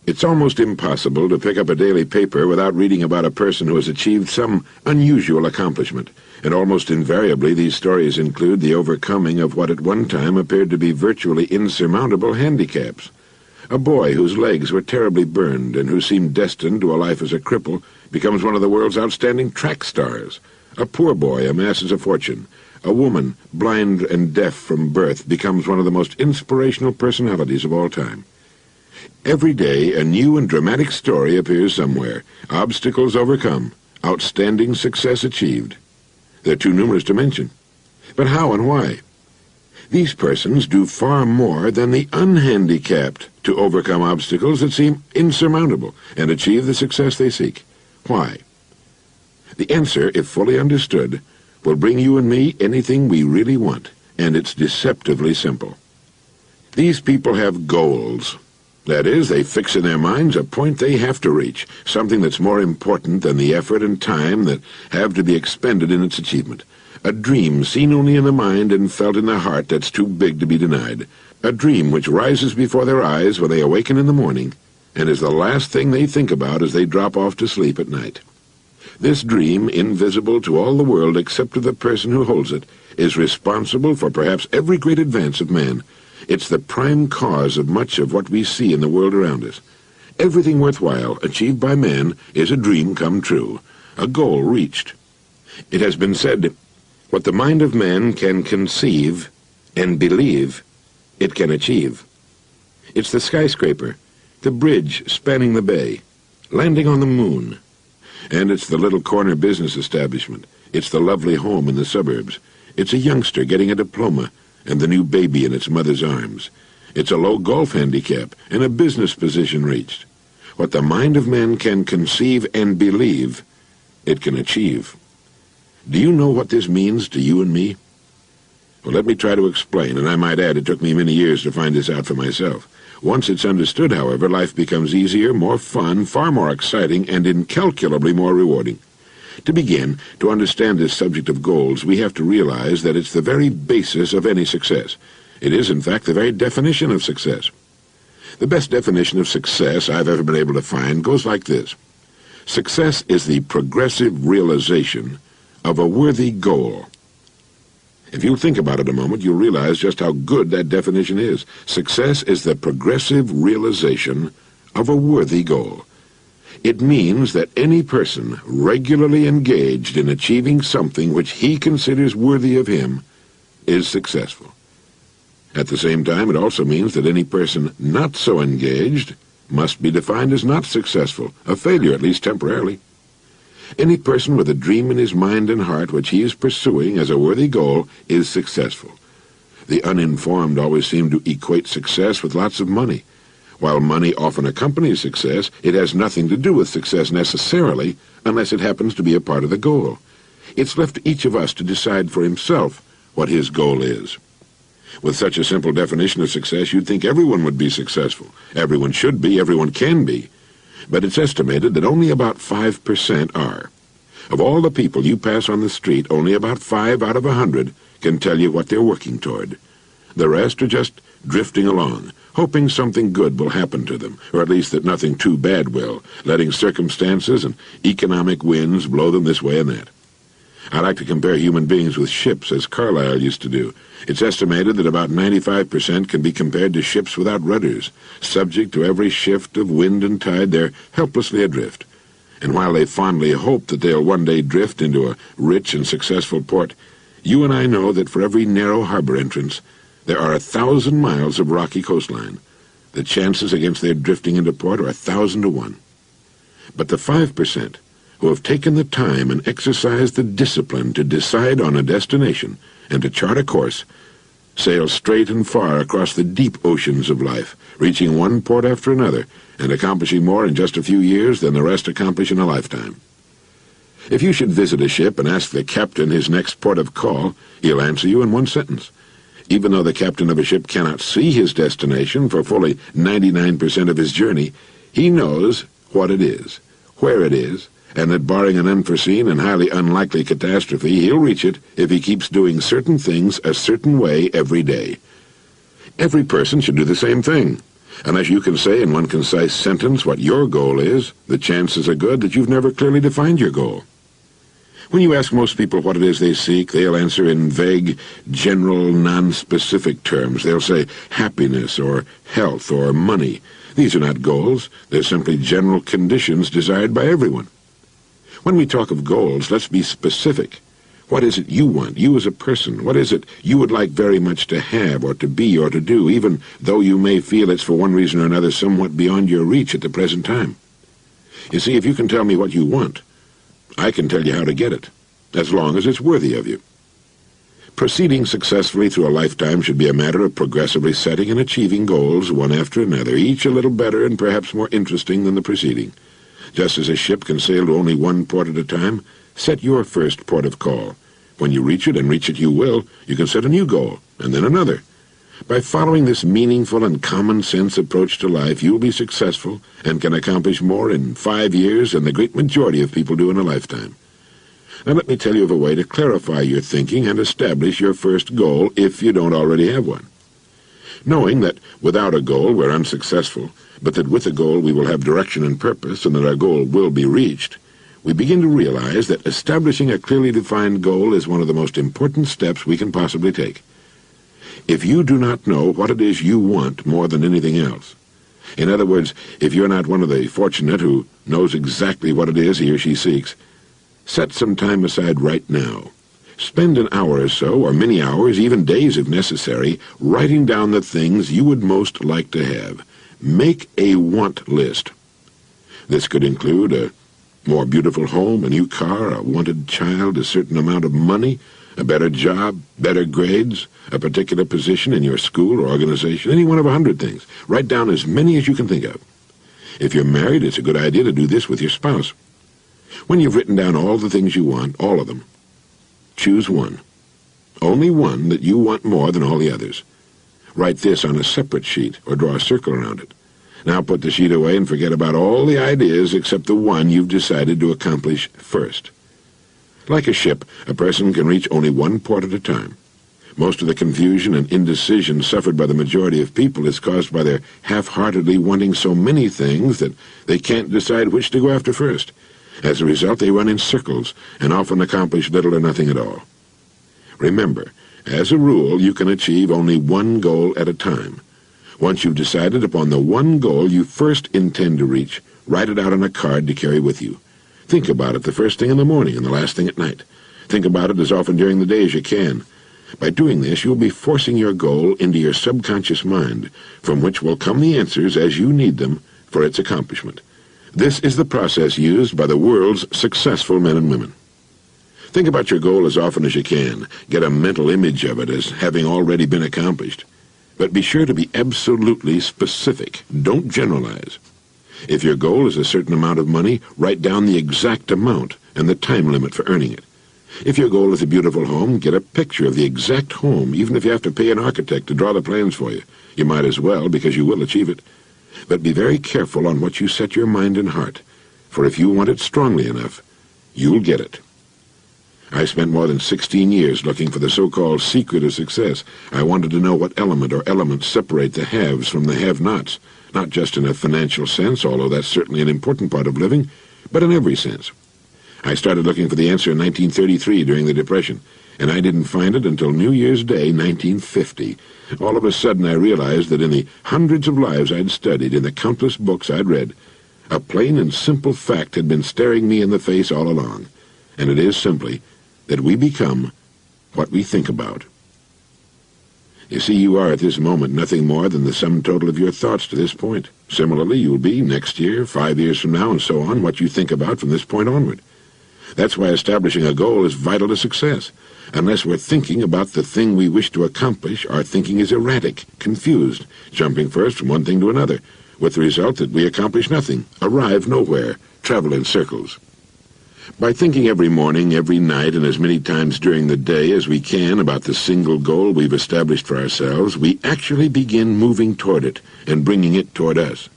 It's almost impossible to pick up a daily paper without reading about a person who has achieved some unusual accomplishment, and almost invariably these stories include the overcoming of what at one time appeared to be virtually insurmountable handicaps. A boy whose legs were terribly burned and who seemed destined to a life as a cripple becomes one of the world's outstanding track stars. A poor boy amasses a fortune. A woman, blind and deaf from birth, becomes one of the most inspirational personalities of all time. Every day, a new and dramatic story appears somewhere. Obstacles overcome. Outstanding success achieved. They're too numerous to mention. But how and why? These persons do far more than the unhandicapped to overcome obstacles that seem insurmountable and achieve the success they seek. Why? The answer, if fully understood, will bring you and me anything we really want, and it's deceptively simple. These people have goals. That is, they fix in their minds a point they have to reach, something that's more important than the effort and time that have to be expended in its achievement. A dream seen only in the mind and felt in the heart that's too big to be denied. A dream which rises before their eyes when they awaken in the morning, and is the last thing they think about as they drop off to sleep at night. This dream, invisible to all the world except to the person who holds it, is responsible for perhaps every great advance of man. It's the prime cause of much of what we see in the world around us. Everything worthwhile achieved by man is a dream come true, a goal reached. It has been said, what the mind of man can conceive and believe, it can achieve. It's the skyscraper, the bridge spanning the bay, landing on the moon. And it's the little corner business establishment. It's the lovely home in the suburbs. It's a youngster getting a diploma and the new baby in its mother's arms. It's a low golf handicap and a business position reached. What the mind of man can conceive and believe, it can achieve. Do you know what this means to you and me? Well, let me try to explain, and I might add it took me many years to find this out for myself. Once it's understood, however, life becomes easier, more fun, far more exciting, and incalculably more rewarding. To begin, to understand this subject of goals, we have to realize that it's the very basis of any success. It is, in fact, the very definition of success. The best definition of success I've ever been able to find goes like this. Success is the progressive realization of a worthy goal. If you think about it a moment, you'll realize just how good that definition is. Success is the progressive realization of a worthy goal. It means that any person regularly engaged in achieving something which he considers worthy of him is successful. At the same time, it also means that any person not so engaged must be defined as not successful, a failure at least temporarily. Any person with a dream in his mind and heart which he is pursuing as a worthy goal is successful. The uninformed always seem to equate success with lots of money. While money often accompanies success, it has nothing to do with success necessarily unless it happens to be a part of the goal. It's left to each of us to decide for himself what his goal is. With such a simple definition of success, you'd think everyone would be successful. Everyone should be, everyone can be. But it's estimated that only about 5% are. Of all the people you pass on the street, only about 5 out of 100 can tell you what they're working toward. The rest are just drifting along, hoping something good will happen to them, or at least that nothing too bad will, letting circumstances and economic winds blow them this way and that. I like to compare human beings with ships, as Carlyle used to do. It's estimated that about 95% can be compared to ships without rudders. Subject to every shift of wind and tide, they're helplessly adrift. And while they fondly hope that they'll one day drift into a rich and successful port, you and I know that for every narrow harbor entrance, there are 1,000 miles of rocky coastline. The chances against their drifting into port are 1,000 to 1. But the 5% who have taken the time and exercised the discipline to decide on a destination and to chart a course, sail straight and far across the deep oceans of life, reaching one port after another, and accomplishing more in just a few years than the rest accomplish in a lifetime. If you should visit a ship and ask the captain his next port of call, he'll answer you in one sentence. Even though the captain of a ship cannot see his destination for fully 99% of his journey, he knows what it is, where it is, and that barring an unforeseen and highly unlikely catastrophe, he'll reach it if he keeps doing certain things a certain way every day. Every person should do the same thing. Unless you can say in one concise sentence what your goal is, the chances are good that you've never clearly defined your goal. When you ask most people what it is they seek, they'll answer in vague, general, non-specific terms. They'll say happiness or health or money. These are not goals. They're simply general conditions desired by everyone. When we talk of goals, let's be specific. What is it you want, you as a person? What is it you would like very much to have or to be or to do, even though you may feel it's for one reason or another somewhat beyond your reach at the present time? You see, if you can tell me what you want, I can tell you how to get it, as long as it's worthy of you. Proceeding successfully through a lifetime should be a matter of progressively setting and achieving goals one after another, each a little better and perhaps more interesting than the preceding. Just as a ship can sail to only one port at a time, set your first port of call. When you reach it, and reach it you will, you can set a new goal, and then another. By following this meaningful and common-sense approach to life, you'll be successful and can accomplish more in 5 years than the great majority of people do in a lifetime. Now let me tell you of a way to clarify your thinking and establish your first goal if you don't already have one. Knowing that without a goal we're unsuccessful, but that with a goal we will have direction and purpose and that our goal will be reached, we begin to realize that establishing a clearly defined goal is one of the most important steps we can possibly take. If you do not know what it is you want more than anything else, in other words, if you're not one of the fortunate who knows exactly what it is he or she seeks, set some time aside right now. Spend an hour or so, or many hours, even days if necessary, writing down the things you would most like to have. Make a want list. This could include a more beautiful home, a new car, a wanted child, a certain amount of money, a better job, better grades, a particular position in your school or organization, any one of 100 things. Write down as many as you can think of. If you're married, it's a good idea to do this with your spouse. When you've written down all the things you want, all of them, choose one. Only one that you want more than all the others. Write this on a separate sheet or draw a circle around it. Now put the sheet away and forget about all the ideas except the one you've decided to accomplish first. Like a ship, a person can reach only one port at a time. Most of the confusion and indecision suffered by the majority of people is caused by their half-heartedly wanting so many things that they can't decide which to go after first. As a result, they run in circles and often accomplish little or nothing at all. Remember, as a rule, you can achieve only one goal at a time. Once you've decided upon the one goal you first intend to reach, write it out on a card to carry with you. Think about it the first thing in the morning and the last thing at night. Think about it as often during the day as you can. By doing this, you'll be forcing your goal into your subconscious mind, from which will come the answers as you need them for its accomplishment. This is the process used by the world's successful men and women. Think about your goal as often as you can. Get a mental image of it as having already been accomplished. But be sure to be absolutely specific. Don't generalize. If your goal is a certain amount of money, write down the exact amount and the time limit for earning it. If your goal is a beautiful home, get a picture of the exact home, even if you have to pay an architect to draw the plans for you. You might as well, because you will achieve it. But be very careful on what you set your mind and heart, for if you want it strongly enough, you'll get it. I spent more than 16 years looking for the so-called secret of success. I wanted to know what element or elements separate the haves from the have-nots, not just in a financial sense, although that's certainly an important part of living, but in every sense. I started looking for the answer in 1933 during the Depression, and I didn't find it until New Year's Day, 1950. All of a sudden I realized that in the hundreds of lives I'd studied, in the countless books I'd read, a plain and simple fact had been staring me in the face all along, and it is simply that we become what we think about. You see, you are at this moment nothing more than the sum total of your thoughts to this point. Similarly, you'll be next year, 5 years from now, and so on, what you think about from this point onward. That's why establishing a goal is vital to success. Unless we're thinking about the thing we wish to accomplish, our thinking is erratic, confused, jumping first from one thing to another, with the result that we accomplish nothing, arrive nowhere, travel in circles. By thinking every morning, every night, and as many times during the day as we can about the single goal we've established for ourselves, we actually begin moving toward it and bringing it toward us.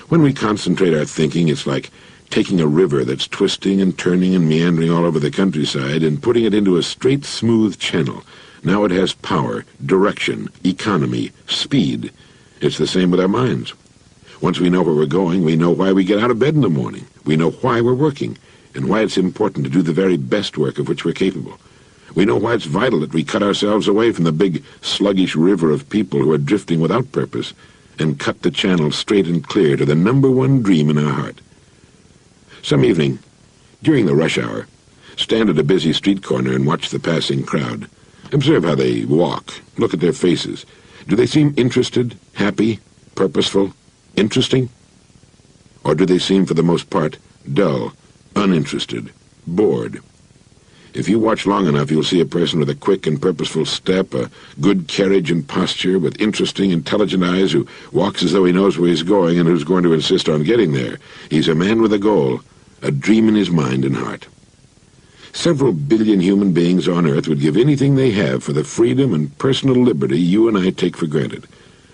When we concentrate our thinking, it's like taking a river that's twisting and turning and meandering all over the countryside and putting it into a straight, smooth channel. Now it has power, direction, economy, speed, It's the same with our minds. Once we know where we're going, we know why we get out of bed in the morning. We know why we're working, and why it's important to do the very best work of which we're capable. We know why it's vital that we cut ourselves away from the big, sluggish river of people who are drifting without purpose, and cut the channel straight and clear to the number one dream in our heart. Some evening, during the rush hour, stand at a busy street corner and watch the passing crowd. Observe how they walk. Look at their faces. Do they seem interested, happy, purposeful, interesting? Or do they seem, for the most part, dull, uninterested, bored? If you watch long enough, you'll see a person with a quick and purposeful step, a good carriage and posture, with interesting, intelligent eyes, who walks as though he knows where he's going and who's going to insist on getting there. He's a man with a goal, a dream in his mind and heart. Several billion human beings on Earth would give anything they have for the freedom and personal liberty you and I take for granted,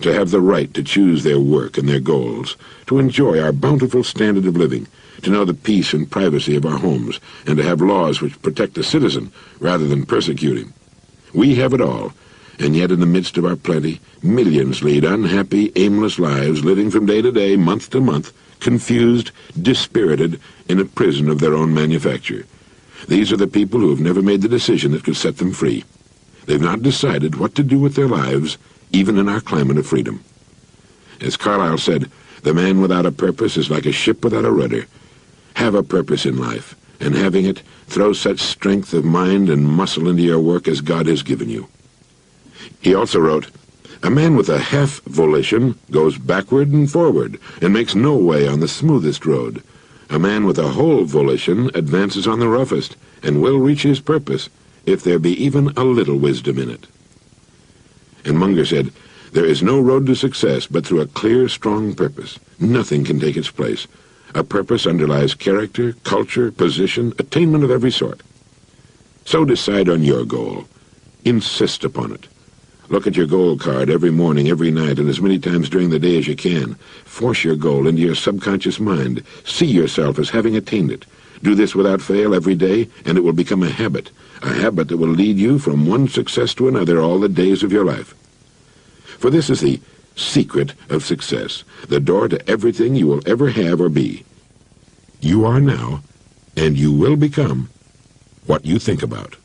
to have the right to choose their work and their goals, to enjoy our bountiful standard of living, to know the peace and privacy of our homes, and to have laws which protect the citizen rather than persecute him. We have it all, and yet in the midst of our plenty, millions lead unhappy, aimless lives, living from day to day, month to month, confused, dispirited, in a prison of their own manufacture. These are the people who have never made the decision that could set them free. They've not decided what to do with their lives, even in our climate of freedom. As Carlyle said, the man without a purpose is like a ship without a rudder. Have a purpose in life, and having it, throw such strength of mind and muscle into your work as God has given you. He also wrote, "A man with a half volition goes backward and forward, and makes no way on the smoothest road. A man with a whole volition advances on the roughest, and will reach his purpose, if there be even a little wisdom in it." And Munger said, "There is no road to success but through a clear, strong purpose. Nothing can take its place. A purpose underlies character, culture, position, attainment of every sort. So decide on your goal. Insist upon it. Look at your goal card every morning, every night, and as many times during the day as you can. Force your goal into your subconscious mind. See yourself as having attained it. Do this without fail every day, and it will become a habit that will lead you from one success to another all the days of your life. For this is the secret of success, the door to everything you will ever have or be. You are now, and you will become, what you think about."